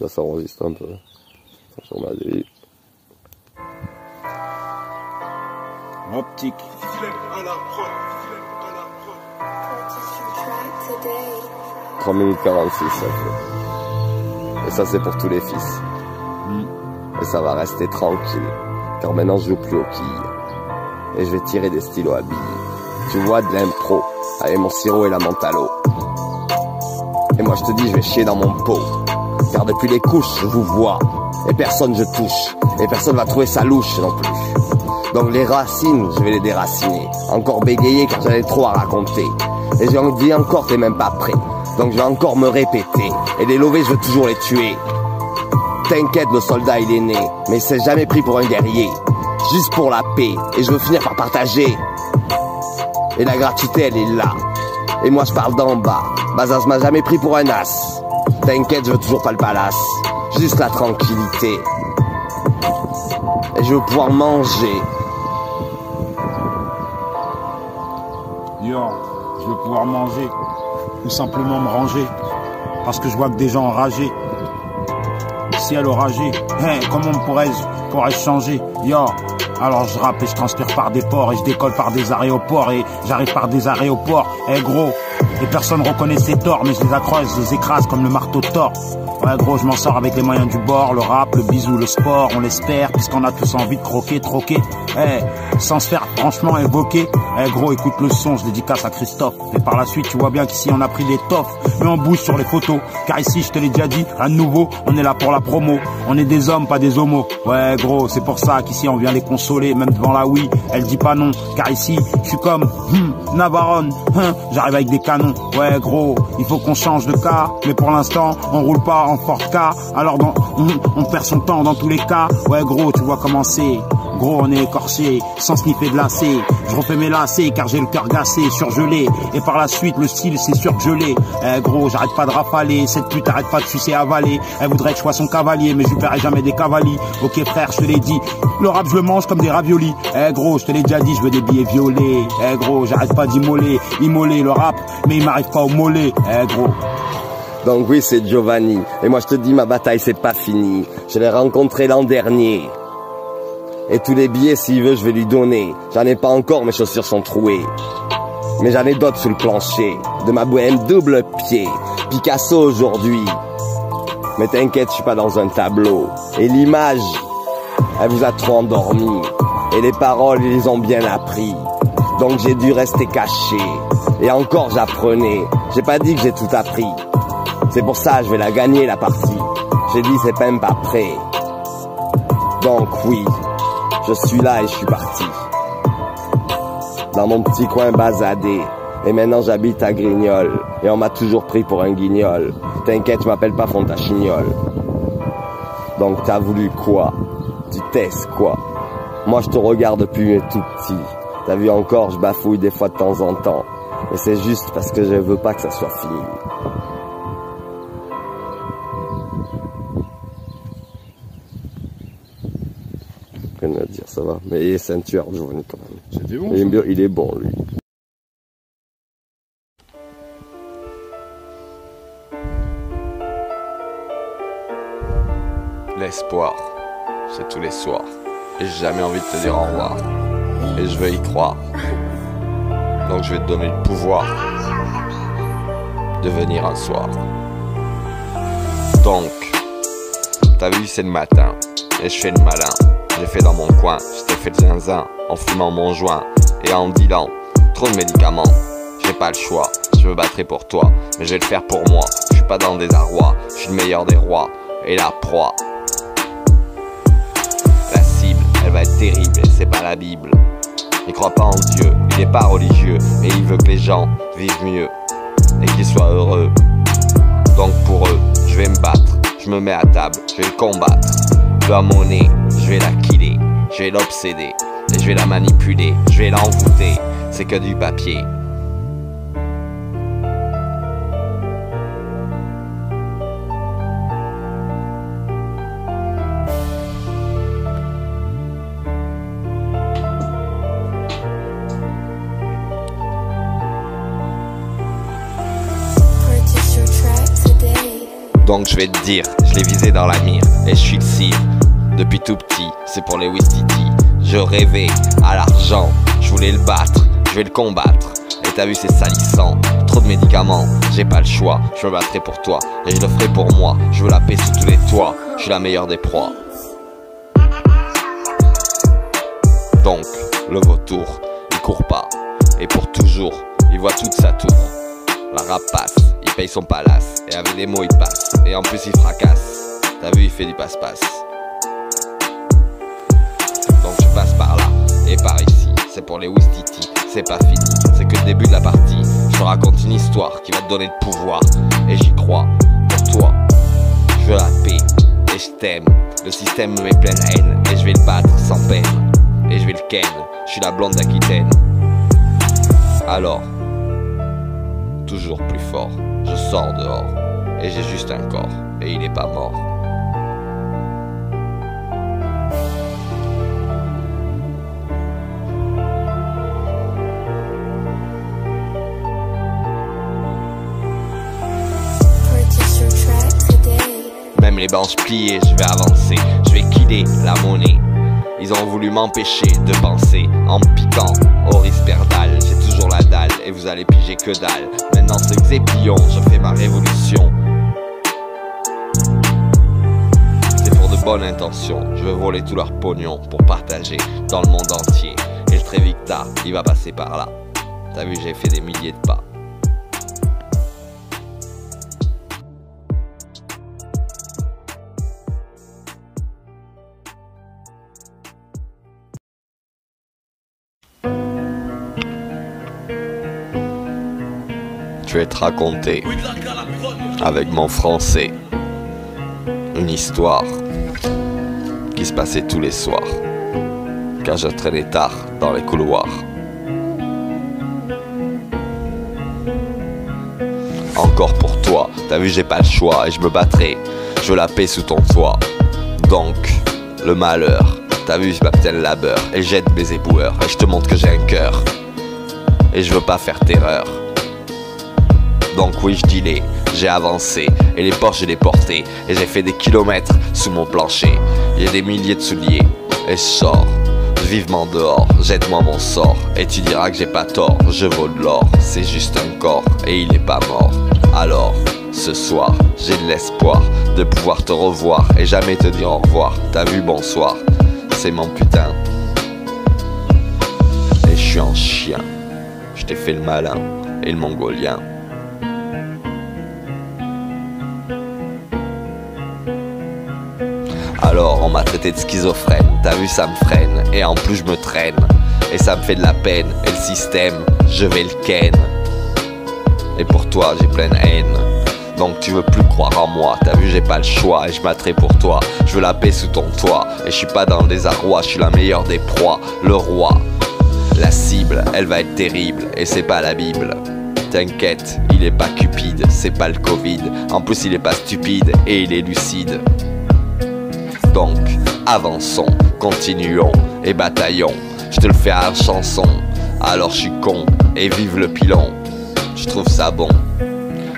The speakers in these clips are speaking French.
Là ça enregistre un peu. Sur ma vie. Optique. 3 minutes 46 ça fait. Et ça c'est pour tous les fils. Et ça va rester tranquille. Car maintenant je joue plus aux quilles. Et je vais tirer des stylos à billes. Tu vois de l'impro. Avec mon sirop et la menthe à l'eau. Et moi je te dis je vais chier dans mon pot. Car depuis les couches je vous vois. Et personne je touche. Et personne va trouver ça louche non plus. Donc les racines je vais les déraciner. Encore bégayer car j'en ai trop à raconter. Et j'ai envie encore t'es même pas prêt. Donc je vais encore me répéter. Et les lovés je veux toujours les tuer. T'inquiète le soldat il est né. Mais il s'est jamais pris pour un guerrier. Juste pour la paix. Et je veux finir par partager. Et la gratuité elle est là. Et moi je parle d'en bas. Bazaz m'a jamais pris pour un as. T'inquiète je veux toujours pas le palace. Juste la tranquillité. Et je veux pouvoir manger. Yo, je veux pouvoir manger. Ou simplement me ranger. Parce que je vois que des gens enragés. Ciel oragé. Hey, comment pourrais-je changer? Yo. Alors je rappe et je transpire par des ports. Et je décolle par des aéroports. Et j'arrive par des aéroports. Eh gros, et personne reconnaît ses torts. Mais je les accroche, je les écrase comme le marteau de Thor. Ouais gros, je m'en sors avec les moyens du bord. Le rap, le bisou, le sport, on l'espère. Puisqu'on a tous envie de croquer, troquer. Sans se faire franchement évoquer. Gros, écoute le son, je dédicace à Christophe. Et par la suite, tu vois bien qu'ici on a pris des toffes. Mais on bouge sur les photos. Car ici, je te l'ai déjà dit, à nouveau, on est là pour la promo. On est des hommes, pas des homos. Ouais gros, c'est pour ça qu'ici on vient les consoler. Même devant la oui, elle dit pas non. Car ici, je suis comme Navarone. J'arrive avec des canons. Ouais gros, il faut qu'on change de cas. Mais pour l'instant, on roule pas en Ford K. Alors on perd son temps dans tous les cas. Ouais gros, tu vois comment c'est. Gros, on est écorché, sans sniffer de lacets. Je refais mes lacets car j'ai le cœur glacé, surgelé. Et par la suite, le style c'est sûr que je l'ai. Gros, j'arrête pas de rafaler. Cette pute arrête pas de sucer avaler. Elle voudrait que je sois son cavalier, mais je lui paierai jamais des cavaliers. Ok frère, je te l'ai dit. Le rap, je le mange comme des raviolis. Gros, je te l'ai déjà dit, je veux des billets violets. Gros, j'arrête pas d'immoler le rap, mais il m'arrive pas au mollet. Gros. Donc oui c'est Giovanni. Et moi je te dis ma bataille c'est pas fini. Je l'ai rencontré l'an dernier. Et tous les billets s'il veut je vais lui donner. J'en ai pas encore, mes chaussures sont trouées. Mais j'en ai d'autres sous le plancher. De ma bohème double pied. Picasso aujourd'hui. Mais t'inquiète je suis pas dans un tableau. Et l'image, elle vous a trop endormi. Et les paroles ils les ont bien appris. Donc j'ai dû rester caché. Et encore j'apprenais. J'ai pas dit que j'ai tout appris. C'est pour ça je vais la gagner la partie. J'ai dit c'est même pas prêt. Donc oui, je suis là et je suis parti. Dans mon petit coin basadé. Et maintenant j'habite à Grignol. Et on m'a toujours pris pour un guignol. T'inquiète, je m'appelle pas Fontachignol. Donc t'as voulu quoi? Tu testes quoi? Moi je te regarde depuis mes tout petit. T'as vu encore, je bafouille des fois de temps en temps. Mais c'est juste parce que je veux pas que ça soit fini. Rien à dire, ça va. Mais il est ceinture, Giovanni quand même. C'était bon. Il est bon lui. L'espoir, c'est tous les soirs. Et j'ai jamais envie de te dire au revoir. Et je veux y croire. Donc je vais te donner le pouvoir de venir un soir. Donc, t'as vu c'est le matin. Et je fais le malin. J'ai fait dans mon coin. Je t'ai fait le zinzin en fumant mon joint. Et en dealant trop de médicaments. J'ai pas le choix. Je me battrai pour toi. Mais je vais le faire pour moi. Je suis pas dans des arrois. Je suis le meilleur des rois. Et la proie. La cible, elle va être terrible, et c'est pas la Bible. Il croit pas en Dieu, il est pas religieux, mais il veut que les gens vivent mieux et qu'ils soient heureux. Donc pour eux, je vais me battre, je me mets à table, je vais le combattre. Doigt monnaie, je vais la killer, je vais l'obséder, et je vais la manipuler, je vais l'envoûter. C'est que du papier. Donc je vais te dire, je l'ai visé dans la mire et je suis le cire. Depuis tout petit, c'est pour les Wistiti. Je rêvais à l'argent, je voulais le battre, je vais le combattre. Et t'as vu c'est salissant, trop de médicaments, j'ai pas le choix. Je me battrai pour toi et je le ferai pour moi. Je veux la paix sous tous les toits, je suis la meilleure des proies. Donc, le vautour, il court pas, et pour toujours, il voit toute sa tour. La rapace, il paye son palace, et avec des mots il passe, et en plus il fracasse. T'as vu, il fait du passe-passe. Donc je passe par là, et par ici, c'est pour les Wistiti, c'est pas fini, c'est que le début de la partie. Je te raconte une histoire qui va te donner le pouvoir, et j'y crois, pour toi. Je veux la paix, et je t'aime, le système me met pleine haine, et je vais le battre sans peine. Et je vais le ken, je suis la blonde d'Aquitaine. Alors, toujours plus fort, je sors dehors. Et j'ai juste un corps, et il est pas mort. Même les banches pliées, je vais avancer. Je vais killer la monnaie. Ils ont voulu m'empêcher de penser en me piquant au risperdal. J'ai toujours la dalle et vous allez piger que dalle. Maintenant c'est Xépion, je fais ma révolution. C'est pour de bonnes intentions, je veux voler tout leur pognon pour partager dans le monde entier. Et le Trévicta, il va passer par là. T'as vu, j'ai fait des milliers de pas. Je vais te raconter, avec mon français, une histoire qui se passait tous les soirs, quand je traînais tard dans les couloirs. Encore pour toi, t'as vu j'ai pas le choix et je me battrai, je veux la paix sous ton toit. Donc, le malheur, t'as vu je m'abstiens le labeur et jette mes éboueurs et je te montre que j'ai un cœur. Et je veux pas faire terreur. Donc oui je dis j'ai avancé et les portes je les porté et j'ai fait des kilomètres sous mon plancher. J'ai des milliers de souliers et je sors vivement dehors, jette-moi mon sort et tu diras que j'ai pas tort, je vaux de l'or, c'est juste un corps et il est pas mort. Alors ce soir j'ai de l'espoir de pouvoir te revoir et jamais te dire au revoir. T'as vu bonsoir, c'est mon putain. Et je suis en chien, je t'ai fait le malin et le mongolien. Alors on m'a traité de schizophrène, t'as vu ça me freine, et en plus je me traîne, et ça me fait de la peine, et le système, je vais le ken. Et pour toi j'ai pleine haine, donc tu veux plus croire en moi, t'as vu j'ai pas le choix, et je m'attrais pour toi, je veux la paix sous ton toit, et je suis pas dans le désarroi, je suis la meilleure des proies, le roi. La cible, elle va être terrible, et c'est pas la Bible. T'inquiète, il est pas cupide, c'est pas le Covid, en plus il est pas stupide, et il est lucide. Donc, avançons, continuons et bataillons. Je te le fais à chanson, alors je suis con et vive le pilon. Je trouve ça bon,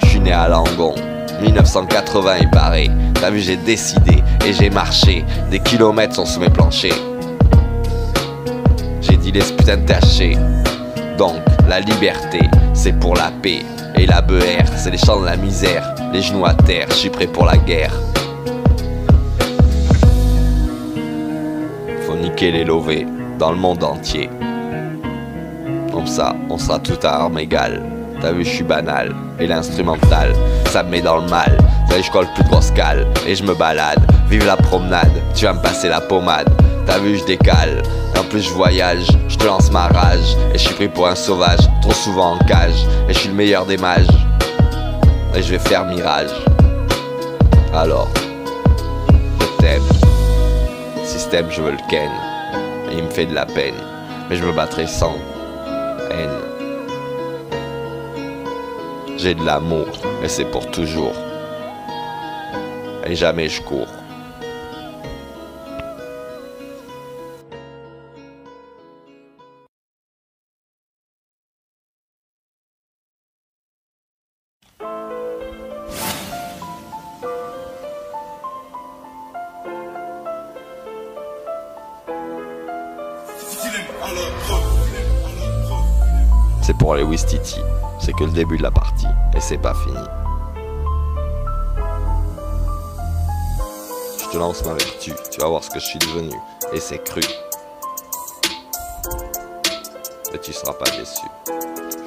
je suis né à Langon, 1980 il paraît. T'as vu j'ai décidé et j'ai marché, des kilomètres sont sous mes planchers. J'ai dit laisse putain de tâcher. Donc, la liberté, c'est pour la paix. Et la BR, c'est les champs de la misère. Les genoux à terre, je suis prêt pour la guerre. Niquer les lovés dans le monde entier. Comme ça, on sera tout à armes égales. T'as vu, je suis banal. Et l'instrumental, ça me met dans le mal. T'as vu, je colle plus de grosses cales. Et je me balade, vive la promenade. Tu vas me passer la pommade. T'as vu, je décale. En plus, je voyage, je te lance ma rage. Et je suis pris pour un sauvage, trop souvent en cage. Et je suis le meilleur des mages. Et je vais faire mirage. Alors, je t'aime. Système, je veux le ken, et il me fait de la peine, mais je me battrai sans haine. J'ai de l'amour, mais c'est pour toujours, et jamais je cours. c'est pour les Wistiti. C'est que le début de la partie, et c'est pas fini. Je te lance ma vertu, tu vas voir ce que je suis devenu, et c'est cru. Mais tu seras pas déçu,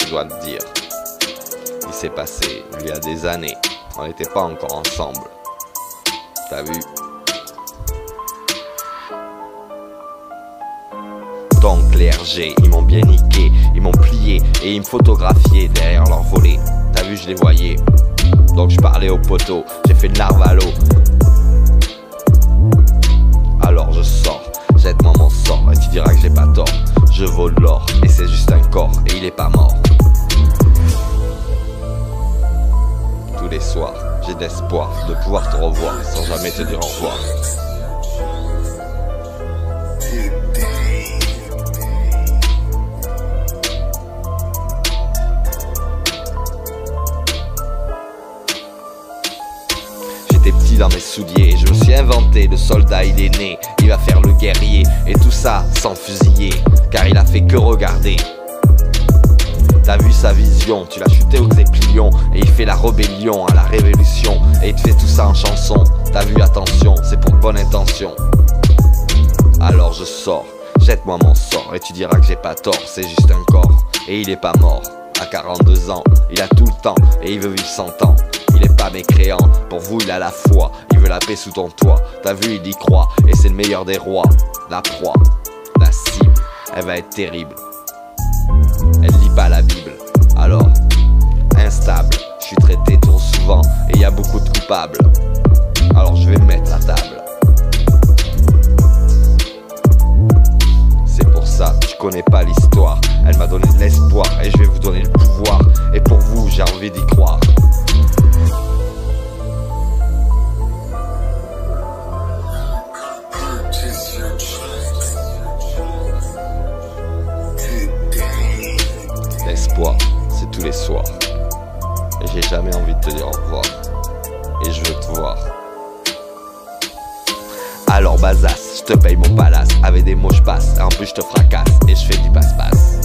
je dois te dire. Il s'est passé, il y a des années, on n'était pas encore ensemble. T'as vu? Donc les RG, ils m'ont bien niqué, ils m'ont plié et ils me photographiaient derrière leur volet. T'as vu, je les voyais. Donc je parlais au poteau, j'ai fait de l'arvalo. Alors je sors, jette-moi mon sort et tu diras que j'ai pas tort. Je vole l'or et c'est juste un corps et il est pas mort. Tous les soirs, j'ai de l'espoir de pouvoir te revoir sans jamais te dire au revoir. J'étais petit dans mes souliers, je me suis inventé, le soldat il est né, il va faire le guerrier, et tout ça sans fusiller, car il a fait que regarder. T'as vu sa vision, tu l'as chuté aux éplions, et il fait la rébellion à la révolution, et il te fait tout ça en chanson. T'as vu, attention, c'est pour de bonnes intentions. Alors je sors, jette-moi mon sort, et tu diras que j'ai pas tort, c'est juste un corps, et il est pas mort. À 42 ans, il a tout le temps, et il veut vivre 100 ans. Il est pas mécréant, pour vous il a la foi, il veut la paix sous ton toit. T'as vu, il y croit, et c'est le meilleur des rois. La proie, la cible, elle va être terrible. Elle lit pas la Bible, alors instable, je suis traité trop souvent, et il y a beaucoup de coupables. Alors je vais me mettre à table. C'est pour ça, tu connais pas l'histoire. Elle m'a donné de l'espoir, et je vais vous donner le pouvoir. Et pour vous, j'ai envie d'y croire. L'espoir, c'est tous les soirs. Et j'ai jamais envie de te dire au revoir. Et je veux te voir. Alors Bazas, je te paye mon palace. Avec des mots je passe, et en plus je te fracasse. Et je fais du passe-passe.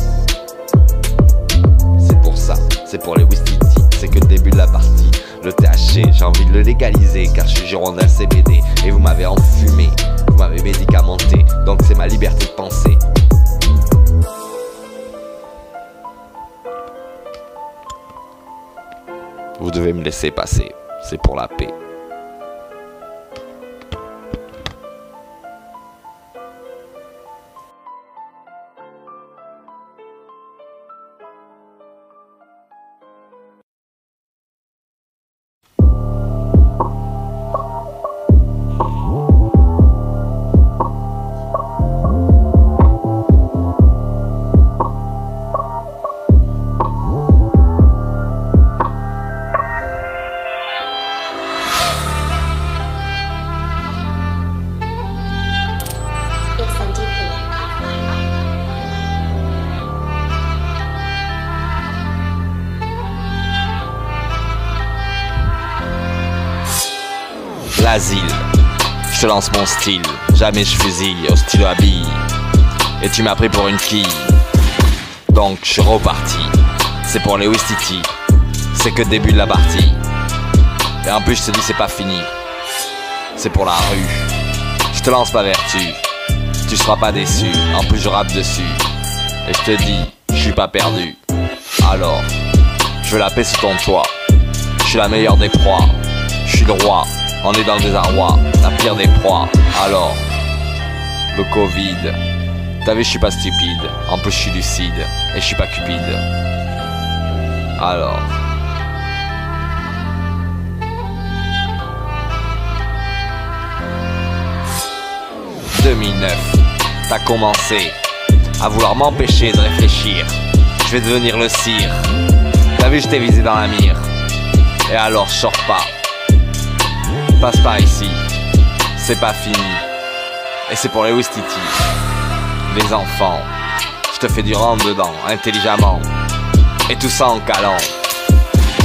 C'est pour ça, c'est pour les Wistiti. C'est que le début de la partie. Le THC, j'ai envie de le légaliser, car je suis girondin CBD. Et vous m'avez enfumé, vous m'avez médicamenté. Donc c'est ma liberté de penser. Vous devez me laisser passer, c'est pour la paix. L'asile, je te lance mon style, jamais je fusille, au stylo à billes. Et tu m'as pris pour une quille, donc je suis reparti. C'est pour les Wistiti, c'est que le début de la partie. Et en plus je te dis c'est pas fini, c'est pour la rue. Je te lance ma vertu, tu seras pas déçu, en plus je rappe dessus. Et je te dis, je suis pas perdu. Alors, je veux la paix sous ton toit. Je suis la meilleure des proies, je suis le roi. On est dans le désarroi, la pire des proies. Alors, le Covid. T'as vu, je suis pas stupide. En plus, je suis lucide. Et je suis pas cupide. Alors. « 2009, t'as commencé à vouloir m'empêcher de réfléchir. Je vais devenir le cire. T'as vu, je t'ai visé dans la mire. Et alors, je sors pas. Passe par ici, c'est pas fini. Et c'est pour les Wistiti. Les enfants, je te fais du rentre dedans, intelligemment. Et tout ça en calant.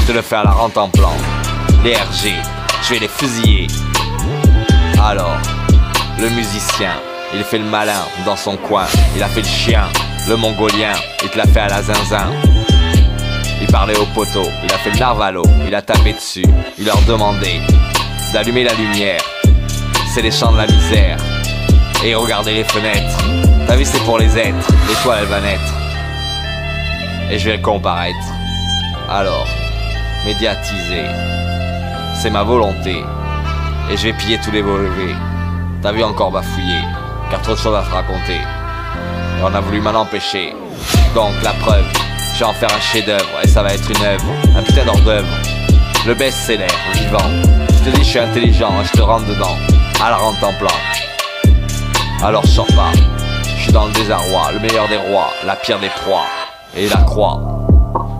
Je te le fais à la rente en plan. Les RG, je vais les fusiller. Alors, le musicien, il fait le malin dans son coin. Il a fait le chien, le mongolien, il te l'a fait à la zinzin. Il parlait au poteau, il a fait le narvalo, il a tapé dessus. Il leur demandait d'allumer la lumière. C'est les champs de la misère. Et regardez les fenêtres. Ta vie c'est pour les êtres, l'étoile elle va naître. Et je vais comparaître. Alors, médiatiser, c'est ma volonté. Et je vais piller tous les brevets. T'as vu encore bafouiller, car trop de choses à te raconter. Et on a voulu m'en empêcher. Donc la preuve, je vais en faire un chef-d'œuvre. Et ça va être une œuvre, un putain d'hors-d'œuvre. Le best-seller, vivant. Je te dis je suis intelligent, je te rentre dedans. Alors rentre en plan. Alors je sors pas. Je suis dans le désarroi, le meilleur des rois, la pire des proies. Et la croix.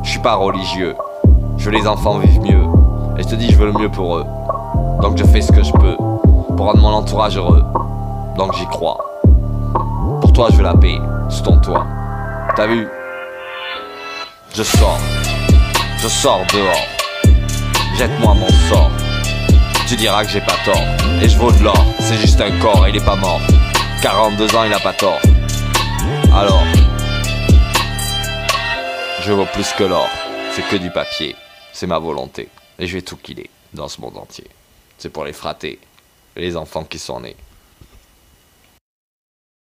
Je suis pas religieux. Je veux les enfants vivent mieux. Et je te dis je veux le mieux pour eux. Donc je fais ce que je peux pour rendre mon entourage heureux. Donc j'y crois. Pour toi je veux la paix sous ton toit. T'as vu? Je sors dehors. Jette-moi mon sort. Tu diras que j'ai pas tort. Et je vaux de l'or, c'est juste un corps, il est pas mort. 42 ans il a pas tort. Alors je vaux plus que l'or. C'est que du papier, c'est ma volonté. Et je vais tout killer dans ce monde entier. C'est pour les fratés et les enfants qui sont nés.